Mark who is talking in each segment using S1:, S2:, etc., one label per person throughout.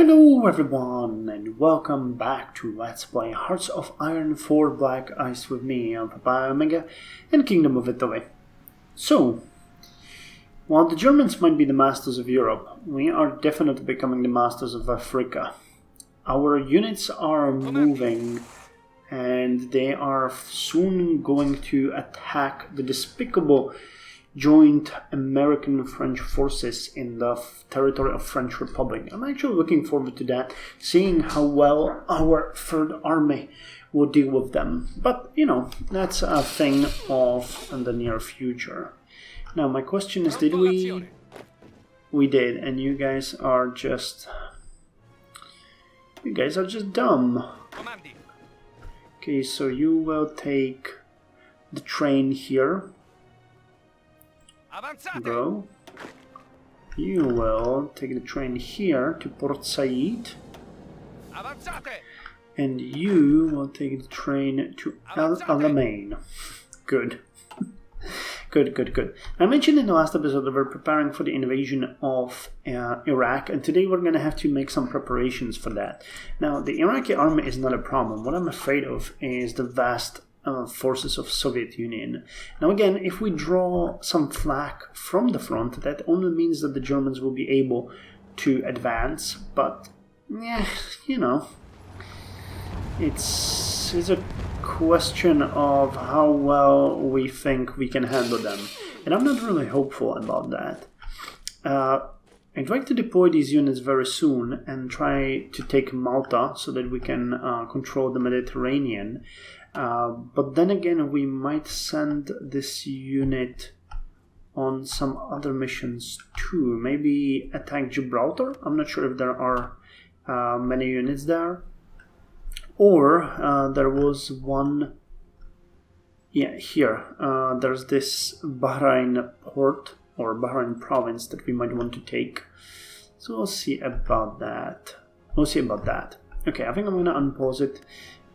S1: Hello everyone and welcome back to Let's Play Hearts of Iron 4 Black Ice with me, Papa Omega, and Kingdom of Italy. So, while the Germans might be the masters of Europe, we are definitely becoming the masters of Africa. Our units are moving and they are soon going to attack the despicable joint American-French forces in the territory of French Republic. I'm actually looking forward to that, seeing how well our Third Army will deal with them. But, you know, that's a thing of the near future. Now, my question is, did we... We did, and you guys are just... You guys are just dumb. Okay, so you will take the train here. Bro, you will take the train here to Port Said, and you will take the train to El Alamein. Good. Good. I mentioned in the last episode that we're preparing for the invasion of Iraq, and today we're going to have to make some preparations for that. Now, the Iraqi army is not a problem. What I'm afraid of is the vast forces of Soviet Union. Now again, if we draw some flak from the front, that only means that the Germans will be able to advance, but yeah, you know, it's a question of how well we think we can handle them, and I'm not really hopeful about that. I'd like to deploy these units very soon and try to take Malta so that we can control the Mediterranean. But then again, we might send this unit on some other missions too. Maybe attack Gibraltar? I'm not sure if there are many units there. Or there was one... Yeah, here. There's this Bahrain port or Bahrain province that we might want to take. So we'll see about that. Okay, I think I'm going to unpause it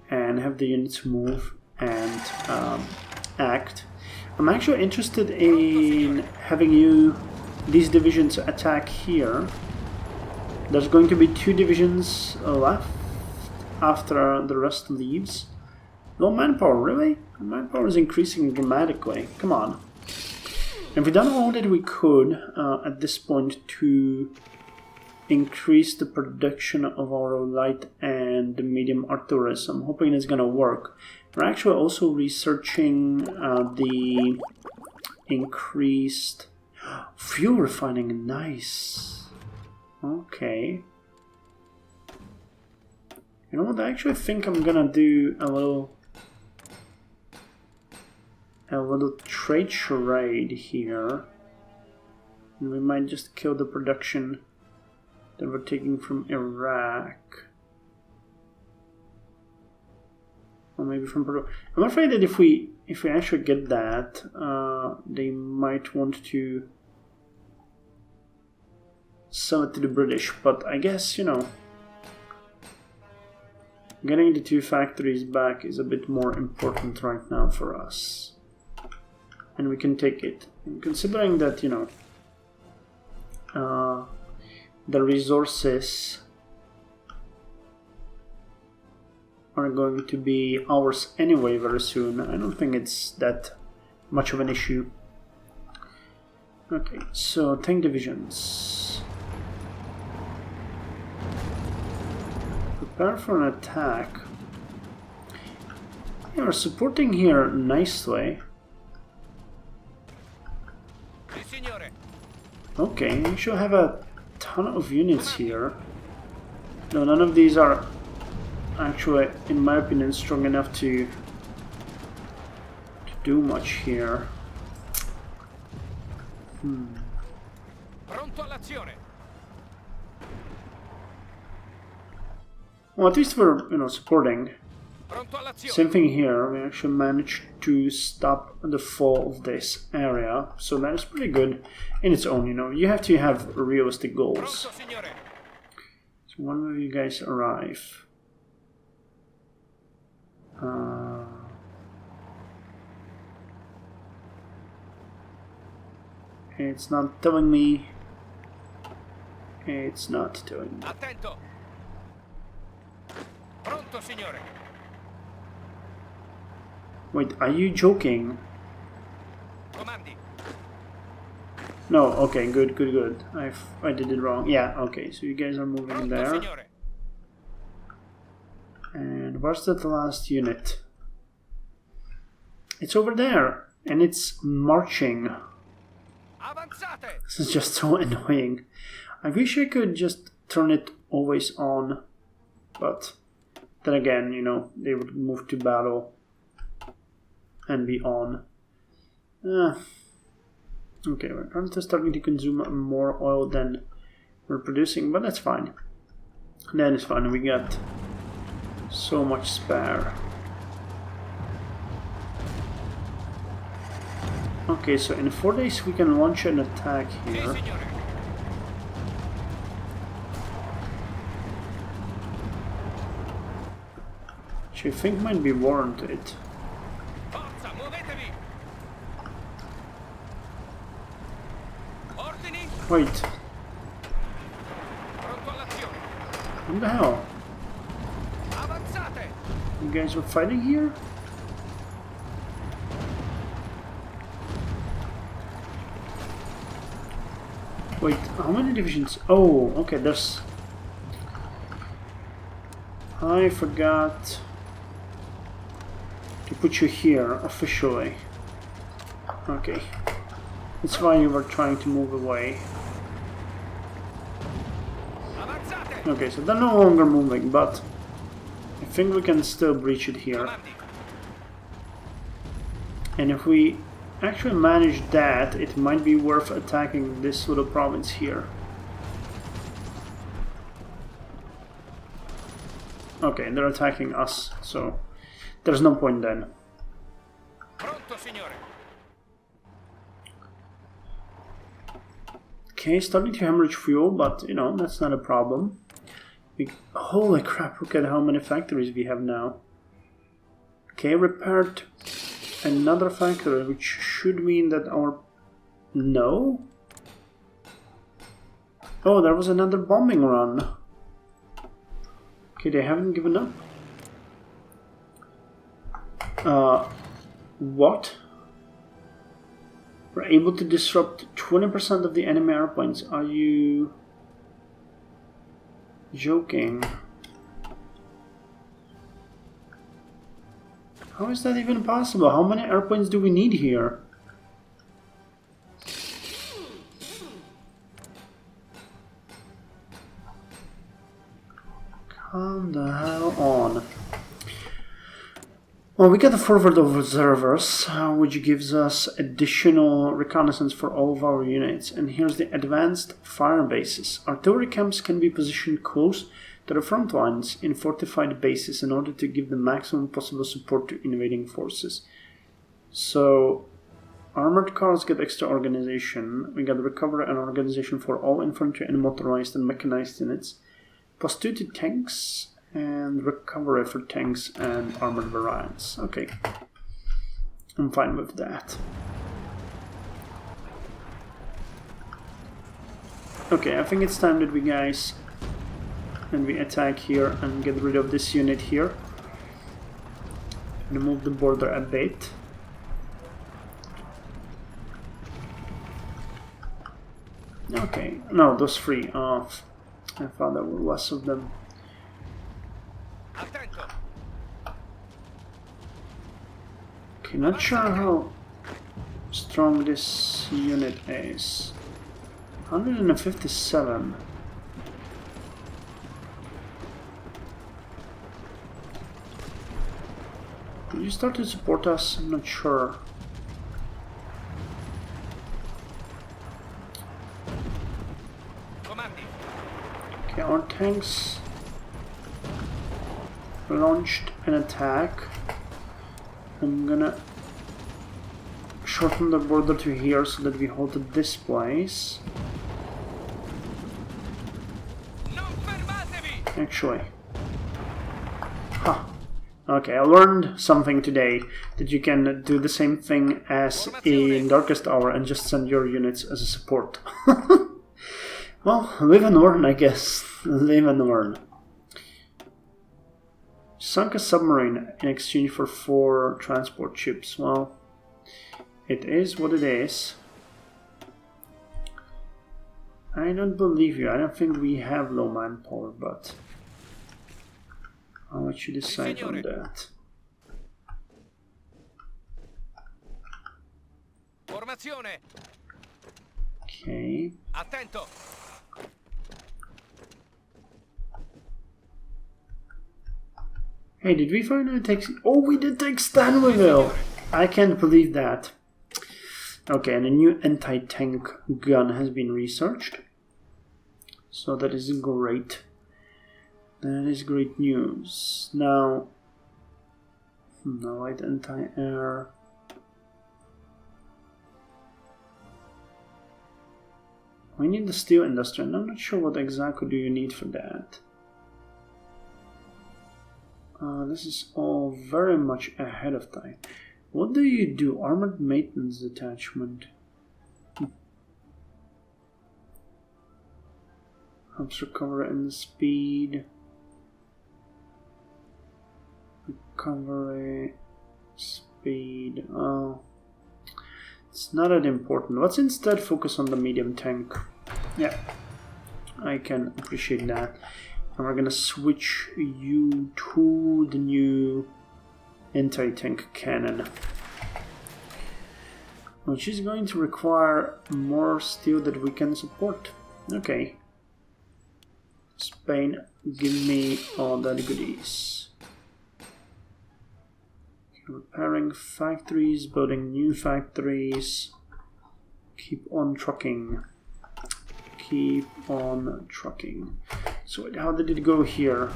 S1: and have the units move and act. I'm actually interested in having these divisions attack here. There's going to be 2 divisions left after the rest leaves. Low manpower, really? Manpower is increasing dramatically. Come on. And we've done all that we could at this point to increase the production of our light and medium artillery. So I'm hoping it's going to work. We're actually also researching the increased fuel refining. Nice. Okay. You know what? I actually think I'm going to do a little trade charade here. And we might just kill the production that we're taking from Iraq. Or maybe from Peru. I'm afraid that if we actually get that, they might want to sell it to the British. But I guess, you know, getting the 2 factories back is a bit more important right now for us. And we can take it. And considering that, you know, the resources are going to be ours anyway very soon, I don't think it's that much of an issue. Okay, so tank divisions. Prepare for an attack. Yeah, we're supporting here nicely. Okay, we should have a ton of units here. No, none of these are actually, in my opinion, strong enough to do much here. Well, at least we're, you know, supporting. Same thing here. We actually managed to stop the fall of this area, so that is pretty good in its own. You know, you have to have realistic goals. So when will you guys arrive? It's not telling me. It's not telling me.
S2: Pronto, signore.
S1: Wait, are you joking?
S2: Comandi.
S1: No, okay, good, good, good. I did it wrong. Yeah, okay, so you guys are moving
S2: Pronto,
S1: there.
S2: signore.
S1: And where's that last unit? It's over there, and it's marching.
S2: Avanzate.
S1: This is just so annoying. I wish I could just turn it always on, but then again, you know, they would move to battle and be on. Okay, we're currently starting to consume more oil than we're producing, but that's fine. That is fine, we got so much spare. Okay, so in 4 days we can launch an attack here.
S2: Sì, signore.
S1: Which I think might be warranted.
S2: Forza, muovetevi. Ordini.
S1: Wait,
S2: Pronto all'azione.
S1: what the hell?
S2: Avanzate.
S1: You guys were fighting here? Wait, how many divisions? Oh, okay, there's... I forgot to put you here officially. Okay. That's why you were trying to move away.
S2: Avanzate.
S1: Okay, so they're no longer moving, but I think we can still breach it here.
S2: Comandi.
S1: And if we actually manage that, it might be worth attacking this little province here. Okay, they're attacking us, so there's no point then.
S2: Pronto, signore.
S1: Okay, starting to hemorrhage fuel, but you know, that's not a problem. Holy crap, look at how many factories we have now. Okay, repaired another factory, which should mean that our... No? Oh, there was another bombing run. Okay, they haven't given up. What? We're able to disrupt 20% of the enemy airplanes. Are you joking? How is that even possible? How many airplanes do we need here? Calm the hell on. Well, we got the forward of observers, which gives us additional reconnaissance for all of our units. And here's the advanced fire bases. Artillery camps can be positioned close to the front lines in fortified bases in order to give the maximum possible support to invading forces. So, armored cars get extra organization. We got recovery and organization for all infantry and motorized and mechanized units. +2 to tanks. And recovery for tanks and armored variants. Okay, I'm fine with that. Okay, I think it's time that we guys and we attack here and get rid of this unit here. And move the border a bit. Okay, no, those three. I thought there were less of them.
S2: Attento.
S1: Okay, not sure how strong this unit is. 157. Did you start to support us? I'm not sure.
S2: Comandi.
S1: Okay, our tanks launched an attack. I'm gonna shorten the border to here so that we hold at this place.
S2: Non fermatevi.
S1: Actually, huh. Okay, I learned something today, that you can do the same thing as in Darkest Hour and just send your units as a support. Well, live and learn, I guess. Live and learn. Sunk a submarine in exchange for 4 transport ships. Well, it is what it is. I don't believe you. I don't think we have low manpower, but I'll let you decide on that.
S2: Formazione.
S1: Okay.
S2: Attento.
S1: Hey, did we finally take... Oh, we did take Stanleyville! I can't believe that. Okay, and a new anti-tank gun has been researched. So that is great. That is great news. Now... No, light anti-air... We need the steel industry, and I'm not sure what exactly do you need for that. This is all very much ahead of time. What do you do? Armored maintenance detachment. Helps recover in speed. Recovery. Speed. Oh. It's not that important. Let's instead focus on the medium tank. Yeah. I can appreciate that. And we're gonna switch you to the new anti-tank cannon, which is going to require more steel that we can support. Okay. Spain, give me all that goodies. Repairing factories, building new factories. Keep on trucking. Keep on trucking. So how did it go here?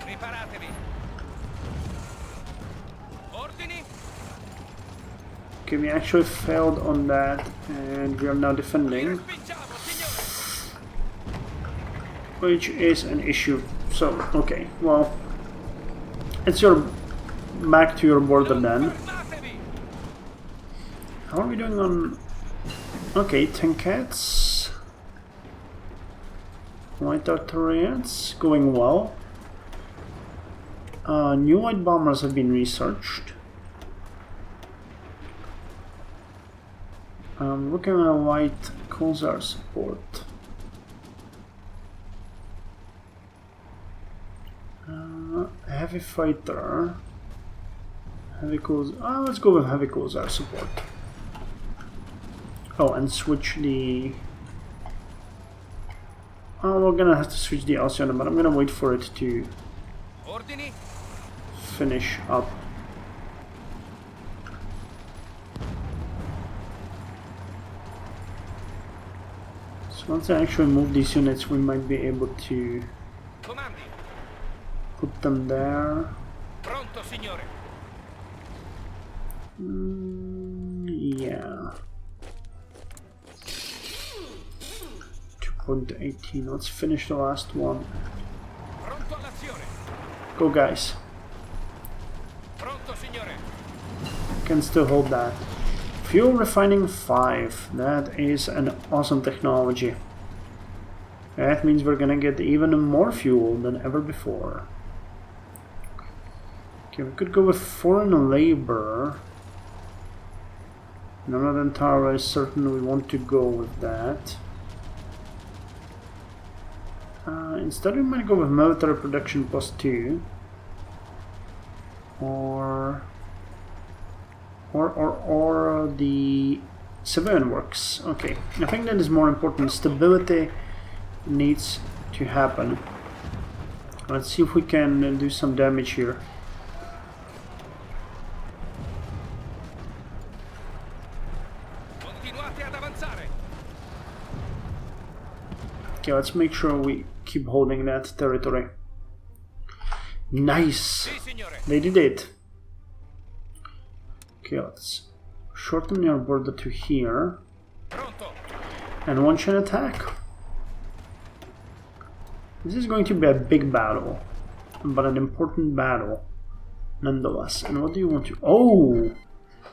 S2: Preparatevi. Ordini.
S1: Okay, we actually failed on that, and we are now defending, which is an issue. So, okay, well, it's your back to your border then. How are we doing on... Okay, tankettes. Light artillery, going well. New light bombers have been researched. Looking at light Khazar support. Heavy fighter. Heavy Khazar. Let's go with heavy Khazar support. Oh, and switch the... Oh, we're gonna have to switch the Alcyon, but I'm gonna wait for it to finish up. So once I actually move these units, we might be able to put them there.
S2: Pronto, signore.
S1: Yeah. 2.18. Let's finish the last one.
S2: Pronto all'azione.
S1: Go, guys.
S2: Pronto, signore.
S1: Can still hold that. Fuel refining 5. That is an awesome technology. That means we're gonna get even more fuel than ever before. Okay, we could go with foreign labor. And I'm not entirely certain we want to go with that. Instead we might go with military production +2. Or the civilian works. Okay, I think that is more important. Stability needs to happen. Let's see if we can do some damage here.
S2: Continuate ad avanzare.
S1: Okay, let's make sure we keep holding that territory. Nice!
S2: Sì, signore.
S1: They did it. Okay, let's shorten your border to here.
S2: Pronto.
S1: And one chain attack. This is going to be a big battle, but an important battle nonetheless. And what do you want to... Oh!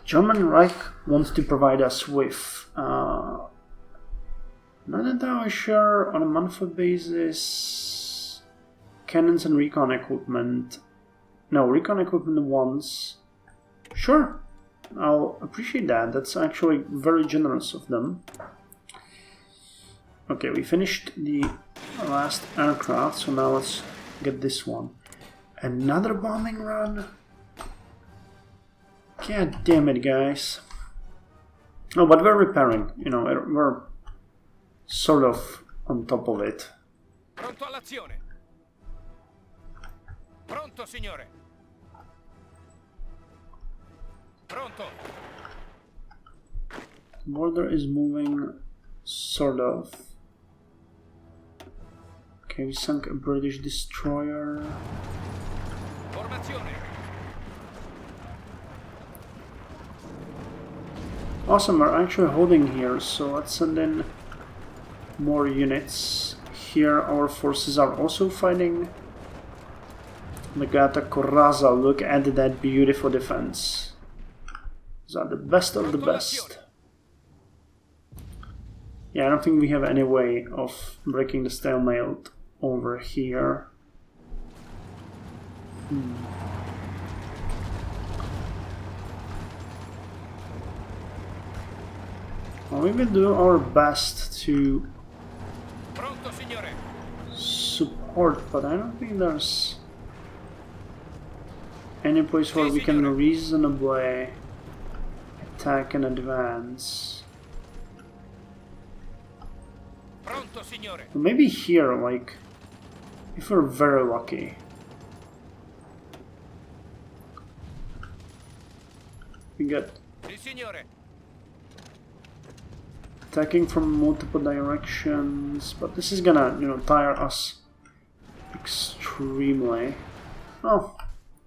S1: German Reich wants to provide us with... not entirely sure, on a monthly basis... cannons and recon equipment. No, recon equipment once. Sure, I'll appreciate that. That's actually very generous of them. Okay, we finished the last aircraft, so now let's get this one. Another bombing run? God damn it, guys. Oh, but we're repairing, you know, we're sort of on top of it.
S2: Pronto all'azione. Pronto, signore. Pronto.
S1: The border is moving, sort of. Okay, we sunk a British destroyer.
S2: Formazione.
S1: Awesome, we're actually holding here, so let's send in more units. Here our forces are also fighting. Legata Corazza, look at that beautiful defense. These are the best of the best. Yeah, I don't think we have any way of breaking the stalemate over here. Well, we will do our best to
S2: Pronto, signore.
S1: support, but I don't think there's any place where we can reasonably attack and advance.
S2: Pronto, signore.
S1: Maybe here, like, if we're very lucky. We get
S2: Sì, signore.
S1: attacking from multiple directions, but this is gonna, you know, tire us extremely. Oh,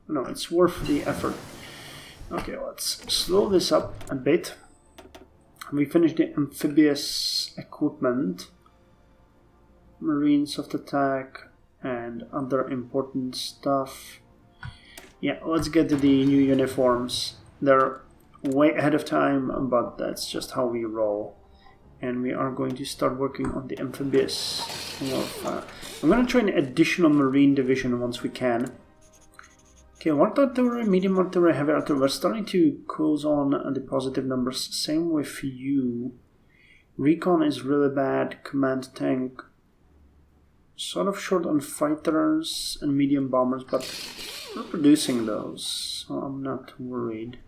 S1: no, it's worth the effort. Okay, let's slow this up a bit. We finished the amphibious equipment, marine soft attack, and other important stuff. Yeah, let's get to the new uniforms. They're way ahead of time, but that's just how we roll. And we are going to start working on the amphibious warfare. I'm going to try an additional marine division once we can. Okay, light artillery, medium artillery, heavy artillery. We're starting to close on the positive numbers. Same with you. Recon is really bad. Command tank, sort of short on fighters and medium bombers, but we're producing those, so I'm not worried.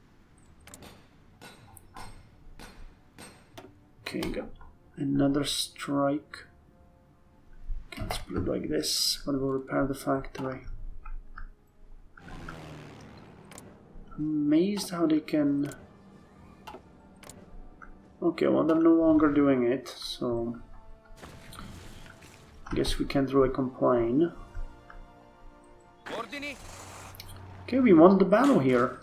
S1: Okay, got another strike. Okay, let's put it like this, but we'll repair the factory. Amazed how they can... Okay, well, they're no longer doing it, so I guess we can't really complain.
S2: Ordini.
S1: Okay, we won the battle here.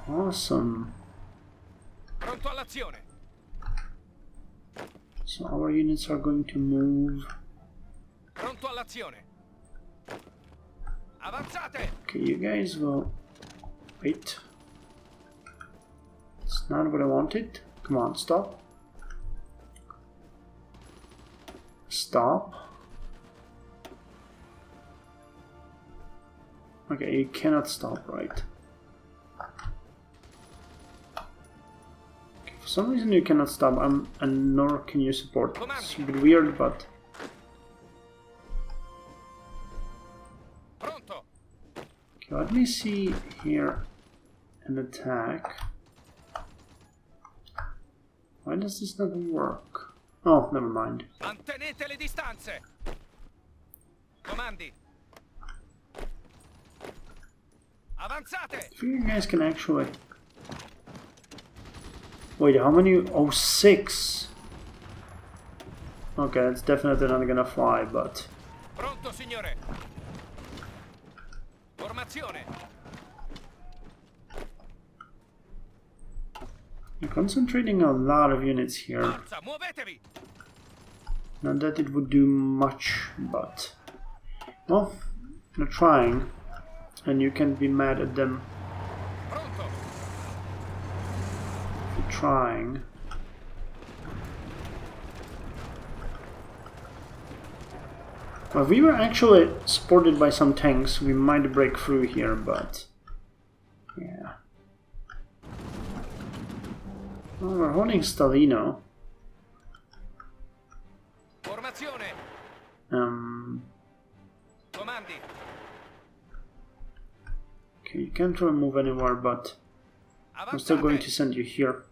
S1: Awesome.
S2: Pronto all'azione.
S1: So our units are going to move.
S2: Pronto all'azione. Avanzate.
S1: Okay, you guys will... Wait. It's not what I wanted. Come on, stop. Stop. Okay, you cannot stop, right? Okay, for some reason you cannot stop, and nor can you support. It's a bit weird, but...
S2: Pronto.
S1: Okay, let me see here an attack. Why does this not work? Oh, never mind.
S2: Mantenete le distanze. Comandi. Avanzate.
S1: I think you guys can actually... Wait, how many? Oh, 6! Okay, it's definitely not gonna fly, but...
S2: Pronto, signore. Formazione.
S1: You're concentrating a lot of units here.
S2: Forza, muovetevi.
S1: Not that it would do much, but... Well, they're trying. And you can't be mad at them
S2: Pronto.
S1: for trying. Well, we were actually supported by some tanks. We might break through here, but yeah. Well, we're holding Stalino.
S2: Formazione. Comandi.
S1: Okay, you can't really move anywhere, but I'm still going to send you here.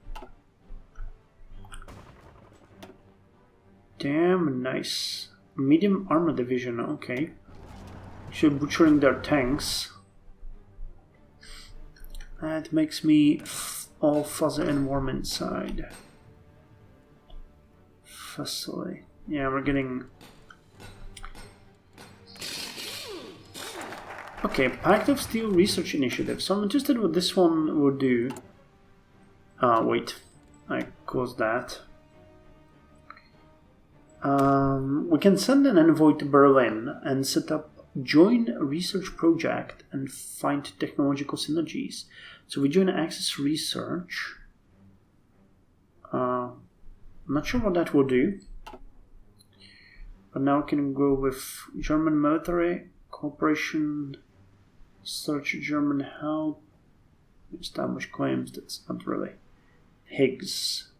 S1: Damn, nice. Medium armor division, okay. Actually butchering their tanks. That makes me all fuzzy and warm inside. Fussily. Yeah, we're getting... Okay, Pact of Steel Research Initiative. So I'm interested what this one will do. Wait. I closed that. We can send an envoy to Berlin and set up join a research project and find technological synergies. So we join Access Research. I'm not sure what that will do. But now we can go with German military cooperation, search German help, establish claims. That's not really. Higgs.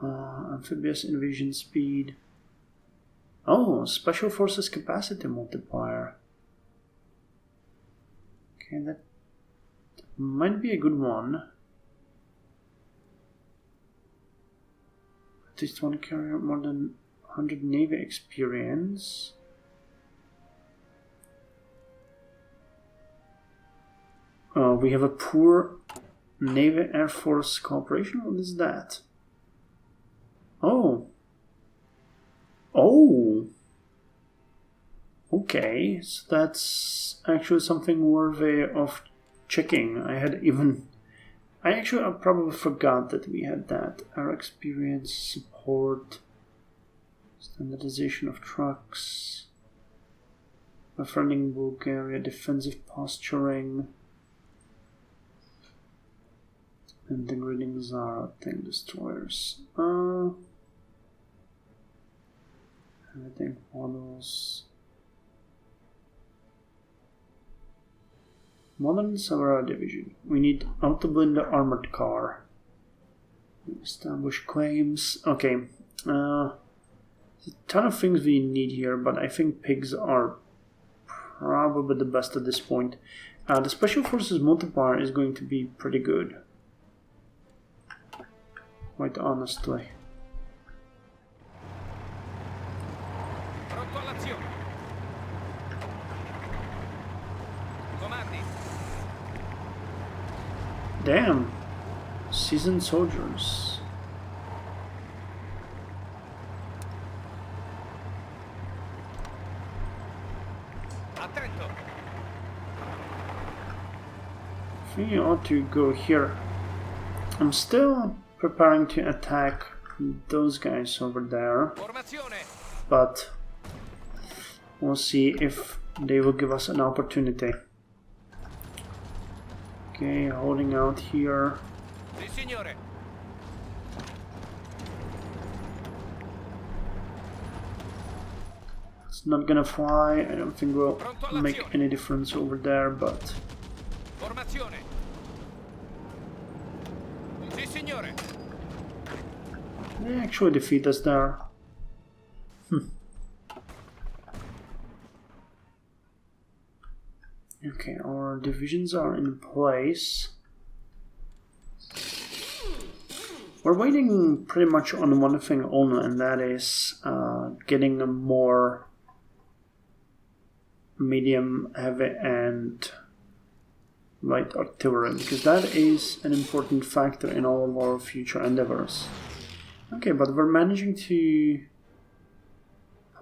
S1: Amphibious invasion speed. Oh, special forces capacity multiplier. Okay, that might be a good one. At least one carrier, more than 100 Navy experience. We have a poor Navy Air Force cooperation. What is that? Oh. Oh. Okay, so that's actually something worthy of checking. I probably forgot that we had that. Our experience, support, standardization of trucks, befriending Bulgaria, defensive posturing, integrating Zara tank destroyers. Everything models. Modern Savara division. We need auto-blinder armored car. Establish claims. Okay. There's a ton of things we need here, but I think pigs are probably the best at this point. The Special Forces multiplier is going to be pretty good. Quite honestly. Damn. Seasoned soldiers.
S2: Attento.
S1: I think you ought to go here. I'm still preparing to attack those guys over there, but we'll see if they will give us an opportunity. Okay, holding out here.
S2: Sì, signore.
S1: It's not gonna fly. I don't think we'll make any difference over there, but
S2: Formazione. Sì, signore.
S1: they actually defeat us there. Okay, our divisions are in place. We're waiting pretty much on one thing only, and that is getting a more medium, heavy, and light artillery, because that is an important factor in all of our future endeavors. Okay, but we're managing to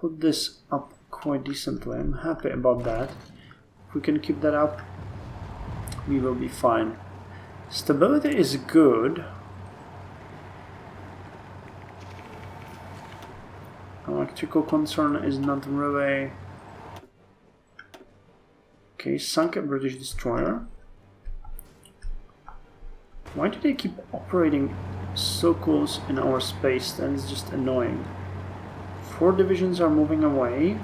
S1: put this up quite decently. I'm happy about that. If we can keep that up, we will be fine. Stability is good. Electrical concern is not really... Okay, sunk a British destroyer. Why do they keep operating so close in our space? That is just annoying. 4 divisions are moving away.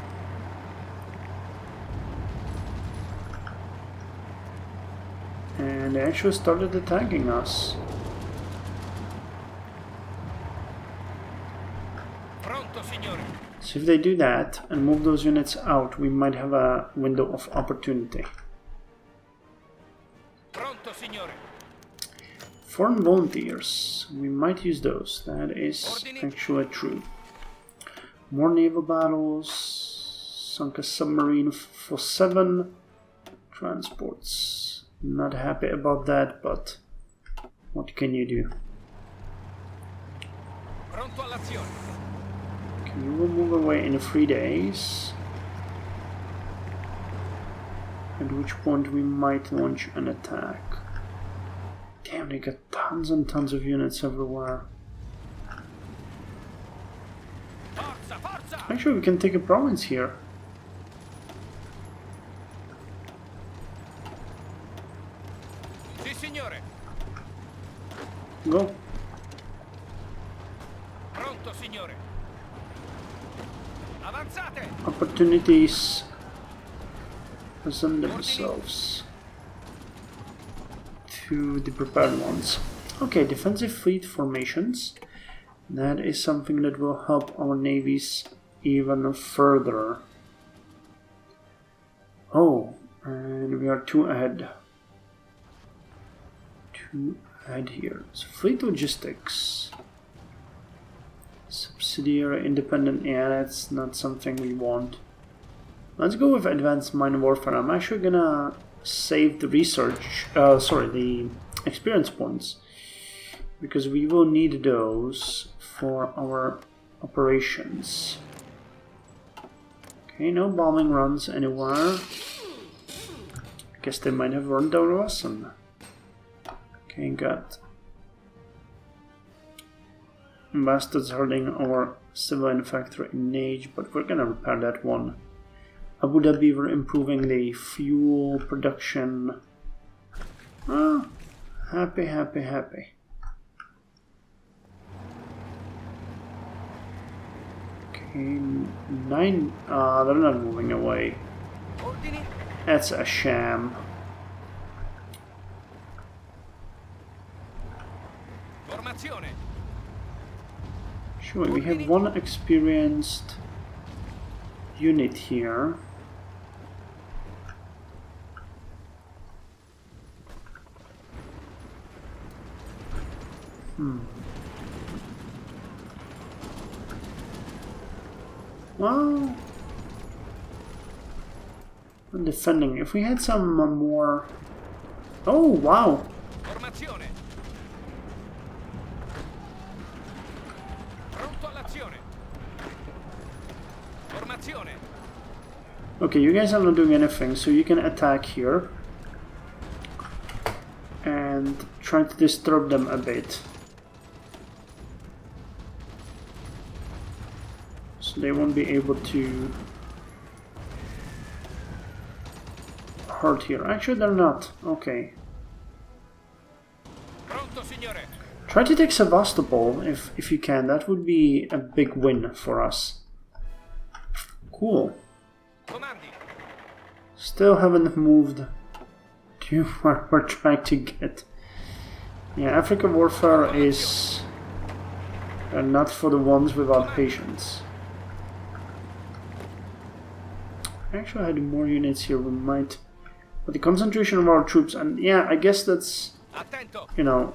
S1: And they actually started attacking us.
S2: Pronto, signore.
S1: So if they do that and move those units out, we might have a window of opportunity.
S2: Pronto, signore.
S1: Foreign volunteers, we might use those. That is actually true. More naval battles. Sunk a submarine for 7 transports. Not happy about that, but what can you do?
S2: Pronto all'azione.
S1: Okay, you will move away in 3 days. At which point we might launch an attack. Damn, they got tons and tons of units everywhere.
S2: Forza, forza!
S1: Actually, we can take a province here.
S2: Sì, signore.
S1: Go.
S2: Pronto, signore. Avanzate!
S1: Opportunities present themselves to the prepared ones. Okay, defensive fleet formations. That is something that will help our navies even further. Oh, and we are 2 ahead. 2 ahead here. So fleet logistics. Subsidiary independent, yeah, that's not something we want. Let's go with advanced mine warfare. I'm actually gonna save the research, the experience points, because we will need those for our operations. Okay, no bombing runs anywhere. Guess they might have run down a lesson. Okay, got bastards hurting our civilian factory in Nage, but we're gonna repair that one. Abu Dhabi, we're improving the fuel production. Ah, happy, happy, happy. Okay, 9. They're not moving away.
S2: Ordini.
S1: That's a sham.
S2: Formazione.
S1: Sure, we have 1 experienced unit here. Well, I'm defending. If we had some more... Oh, wow!
S2: Formazione. Pronto all'azione. Formazione.
S1: Okay, you guys are not doing anything, so you can attack here and try to disturb them a bit. So they won't be able to hurt here. Actually, they're not. Okay.
S2: Pronto, signore.
S1: Try to take Sevastopol if you can. That would be a big win for us. Cool.
S2: Comandi.
S1: Still haven't moved to where we're trying to get. Yeah, Africa warfare is not for the ones without patience. Actually, I had more units here. We might, but the concentration of our troops, and yeah, I guess that's,
S2: Attento.
S1: you know,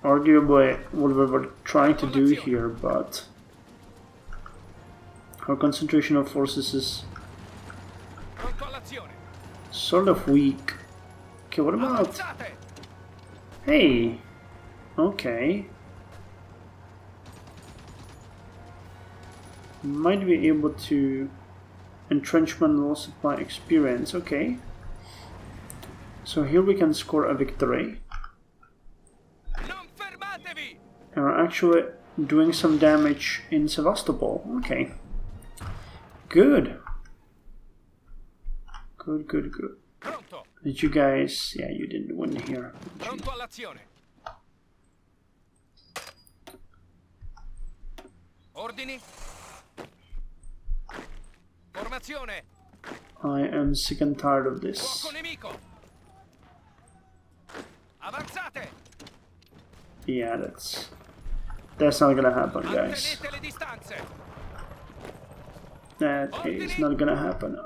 S1: arguably what we were trying to do here, but our concentration of forces is
S2: Pronto all'azione.
S1: sort of weak. Okay, what about...
S2: Avanzate.
S1: Hey! Okay. Might be able to... Entrenchment will supply experience, okay. So here we can score a victory.
S2: Non fermatevi.
S1: And we're actually doing some damage in Sevastopol. Okay. Good. Good, good, good.
S2: Pronto.
S1: Did you guys... Yeah, you didn't win here.
S2: Pronto all'azione. Ordini. Formazione.
S1: I am sick and tired of this.
S2: Fuoco nemico. Avanzate.
S1: Yeah, that's not gonna happen, guys.
S2: Mantenete le distanze.
S1: That is not gonna happen.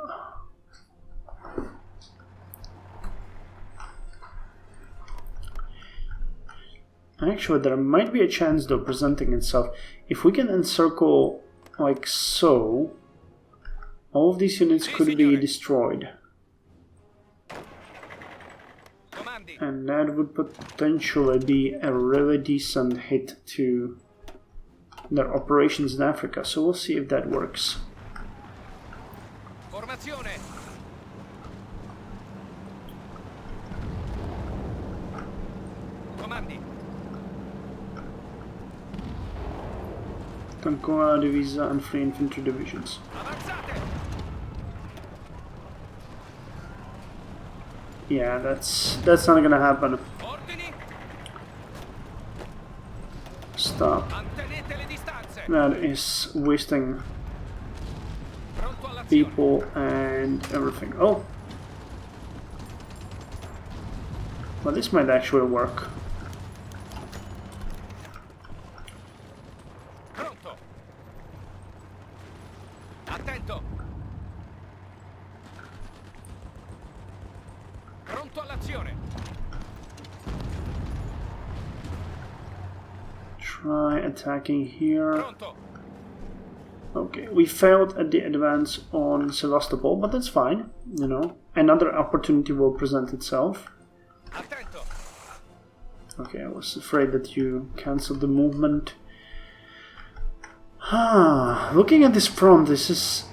S1: Actually, there might be a chance, though, presenting itself. If we can encircle like so, all of these units could be destroyed.
S2: Comandi.
S1: And that would potentially be a really decent hit to their operations in Africa. So we'll see if that works.
S2: Formazione. Comandi.
S1: Tankova Divisa and Free Infantry Divisions.
S2: Avanzate.
S1: Yeah, that's not gonna happen.
S2: Ordini.
S1: Stop.
S2: Mantenete le distanze.
S1: That is wasting
S2: Pronto all'azione.
S1: people and everything. Oh. Well, this might actually work.
S2: Pronto. Attento. Pronto all'azione.
S1: Try attacking here.
S2: Pronto.
S1: Okay, we failed at the advance on Sevastopol, but that's fine, you know. Another opportunity will present itself.
S2: Attento.
S1: Okay, I was afraid that you cancelled the movement. Looking at this front, this is...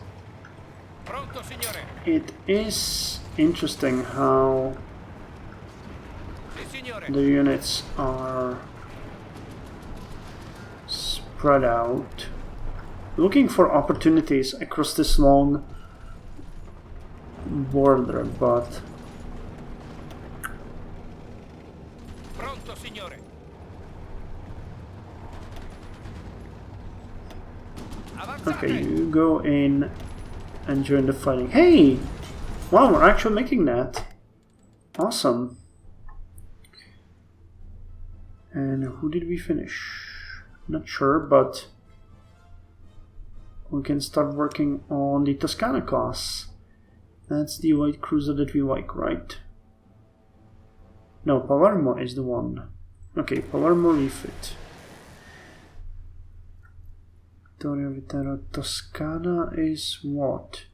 S2: Pronto, signore.
S1: It is interesting how
S2: Sì, signore.
S1: the units are spread out. Looking for opportunities across this long border, but...
S2: Pronto, signore. Avanzate.
S1: Okay, you go in and join the fighting. Hey! Wow, we're actually making that. Awesome. And who did we finish? Not sure, but we can start working on the Toscana class. That's the white cruiser that we like, right? No, Palermo is the one. Okay, Palermo refit. Vittorio Vitero. Toscana is what?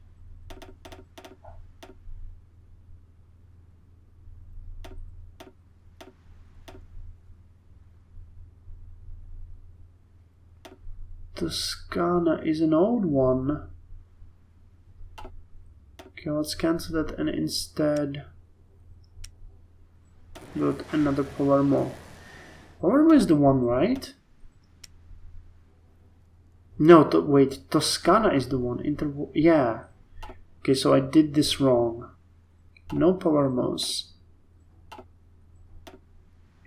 S1: Toscana is an old one. Okay, let's cancel that and instead build another Palermo. Palermo is the one, right? No, wait, Toscana is the one. Yeah. Okay, so I did this wrong. No Palermos.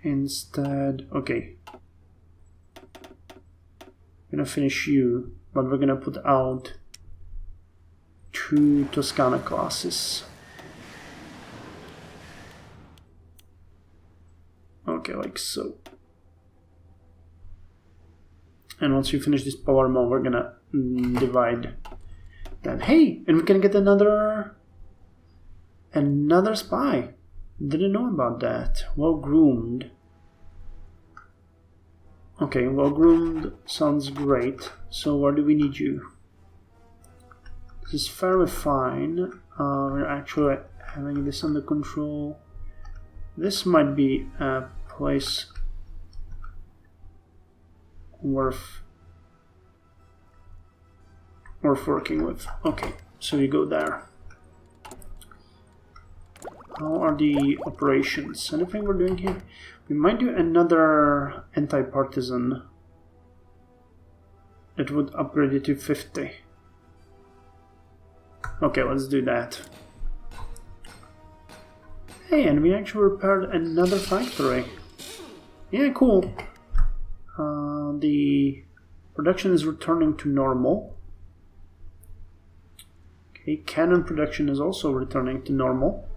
S1: Instead, okay. I'm gonna finish you, but we're gonna put out 2 Toscana classes. Okay, like so. And once we finish this Palermo, we're gonna divide that. Hey, and we can get another spy. Didn't know about that. Well groomed. Okay, well groomed sounds great. So where do we need you? This is fairly fine. We're actually having this under control. This might be a place worth working with. Okay, so you go there. How are the operations? Anything we're doing here? We might do another anti-partisan. It would upgrade it to 50. Okay, let's do that. Hey, and we actually repaired another factory. Yeah, cool. The production is returning to normal. Okay, Okay, cannon production is also returning to normal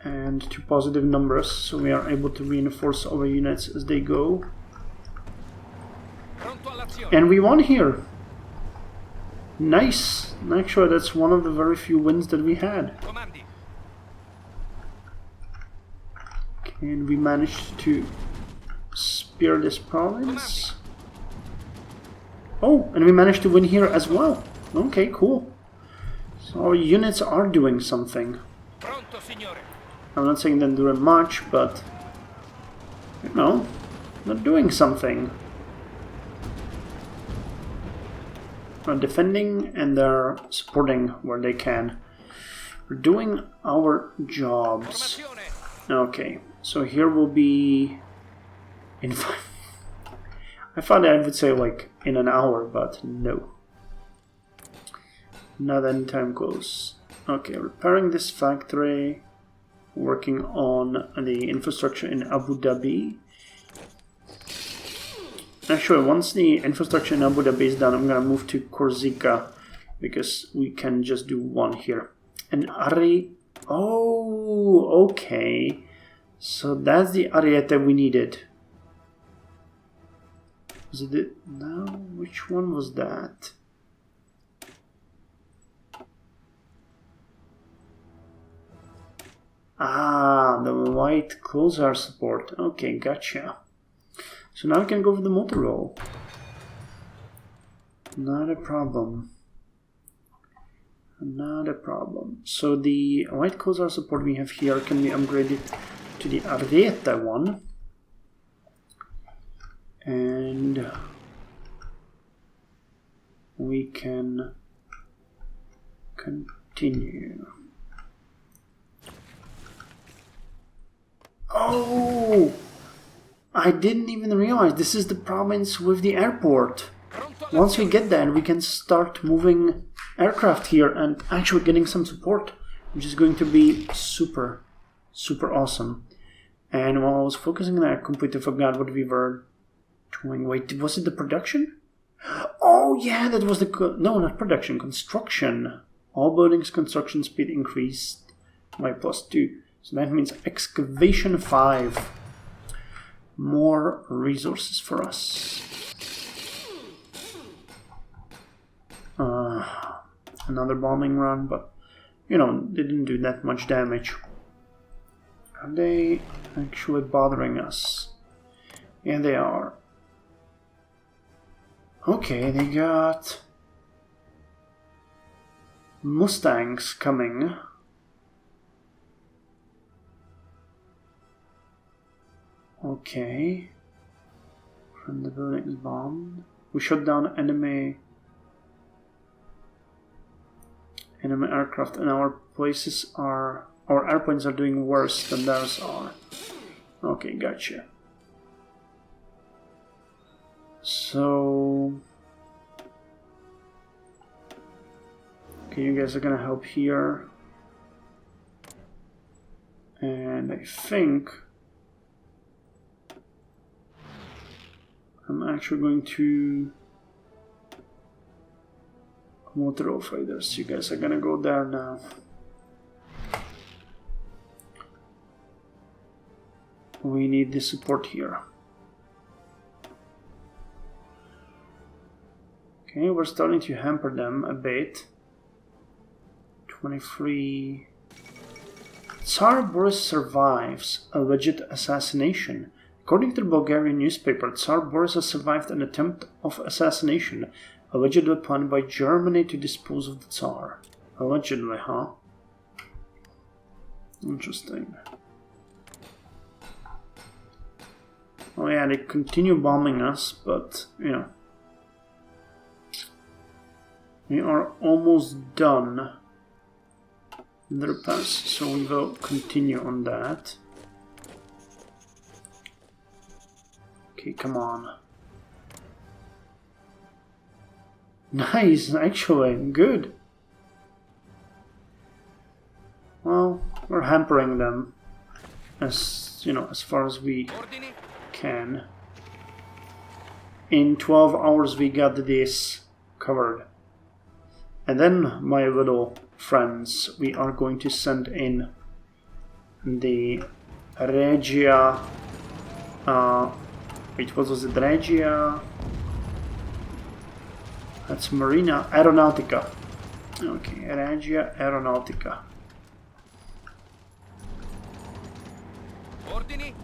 S1: and to positive numbers, so we are able to reinforce our units as they go. And we won here! Nice! Actually, that's one of the very few wins that we had. Okay, and we managed to spear this province. Oh, and we managed to win here as well. Okay, cool. So our units are doing something. I'm not saying they're doing much, but, you know, they're doing something. They're defending and they're supporting where they can. We're doing our jobs. Okay, so here will be... I thought I would say like in an hour, but no. Not anytime close. Okay, repairing this factory. Working on the infrastructure in Abu Dhabi. Actually, once the infrastructure in Abu Dhabi is done, I'm gonna move to Corsica because we can just do one here. And oh, okay. So that's the Ariete we needed. Was it no? Which one was that? Ah, the white closer support. Okay, gotcha. So now we can go for the motor roll. Not a problem. Not a problem. So the white closer support we have here can be upgraded to the Ariete one. And we can continue. Oh! I didn't even realize this is the province with the airport. Once we get there, we can start moving aircraft here and actually getting some support, which is going to be super, super awesome. And while I was focusing on that, I completely forgot what we were doing. Wait, was it the production? Oh yeah, that was the... No, not production, construction. All buildings construction speed increased by +2. So that means excavation 5. More resources for us. Another bombing run, but you know, they didn't do that much damage. Are they actually bothering us? Yeah, they are. Okay, they got Mustangs coming. Okay. From the building is bombed. We shut down enemy aircraft, and our airplanes are doing worse than theirs are. Okay, gotcha. So okay, you guys are gonna help here. And I think I'm actually going to motor roll fighters. You guys are gonna go there now. We need the support here. Okay, we're starting to hamper them a bit. 23. Tsar Boris survives alleged assassination. According to the Bulgarian newspaper, Tsar Boris has survived an attempt of assassination, allegedly planned by Germany to dispose of the Tsar. Allegedly, huh? Interesting. Oh yeah, they continue bombing us, but, you know, we are almost done with the repass, so we will continue on that. Okay, come on. Nice, actually, good. Well, we're hampering them as, you know, as far as we can. In 12 hours we got this covered. And then, my little friends, we are going to send in the Regia. Wait, what was it? Regia. That's Marina Aeronautica. Okay, Regia Aeronautica.
S2: Ordini.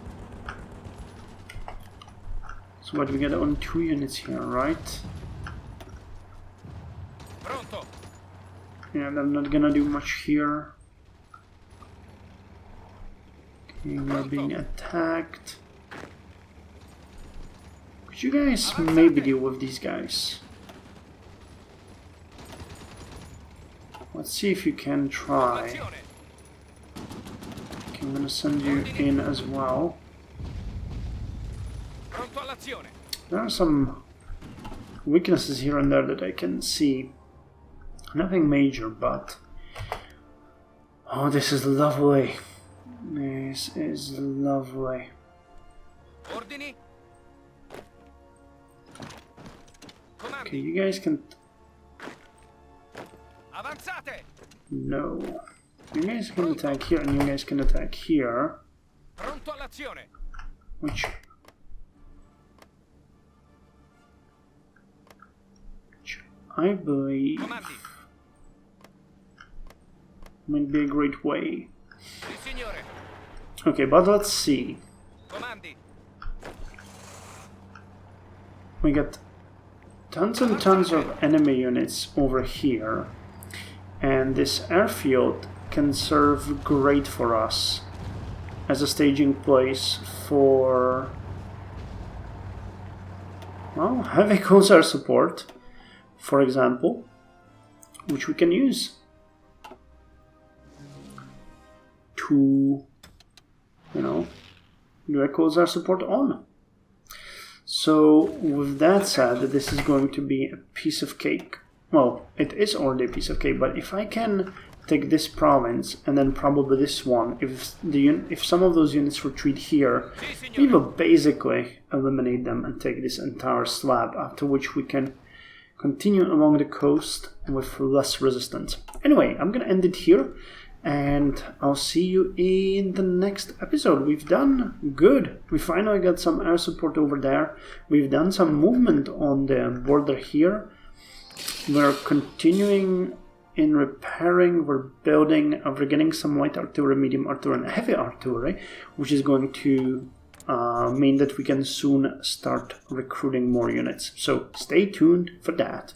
S1: So what, we get only 2 units here, right?
S2: Pronto.
S1: Yeah, they're not gonna do much here. Okay, we're being attacked. Could you guys maybe deal with these guys? Let's see if you can try. Okay, I'm gonna send you in as well. There are some weaknesses here and there that I can see. Nothing major, but... Oh, this is lovely. This is lovely.
S2: Ordini.
S1: Okay, you guys can...
S2: Avanzate.
S1: No. You guys can attack here, and you guys can attack here.
S2: Pronto all'azione.
S1: Which I believe
S2: Comandi.
S1: might be a great way.
S2: Sì, signore.
S1: Okay, but let's see.
S2: Comandi.
S1: We got tons and tons of enemy units over here, and this airfield can serve great for us as a staging place for, well, heavy Khazar support, for example, which we can use to, you know, do a Khazar support on. So, with that said, this is going to be a piece of cake. Well, it is already a piece of cake, but if I can take this province and then probably this one, if some of those units retreat here, we will basically eliminate them and take this entire slab, after which we can continue along the coast with less resistance. Anyway, I'm gonna end it here, and I'll see you in the next episode. We've done good. We finally got some air support over there. We've done some movement on the border here. We're continuing in repairing. We're building. We're getting some light artillery, medium artillery, and heavy artillery, which is going to mean that we can soon start recruiting more units. So stay tuned for that.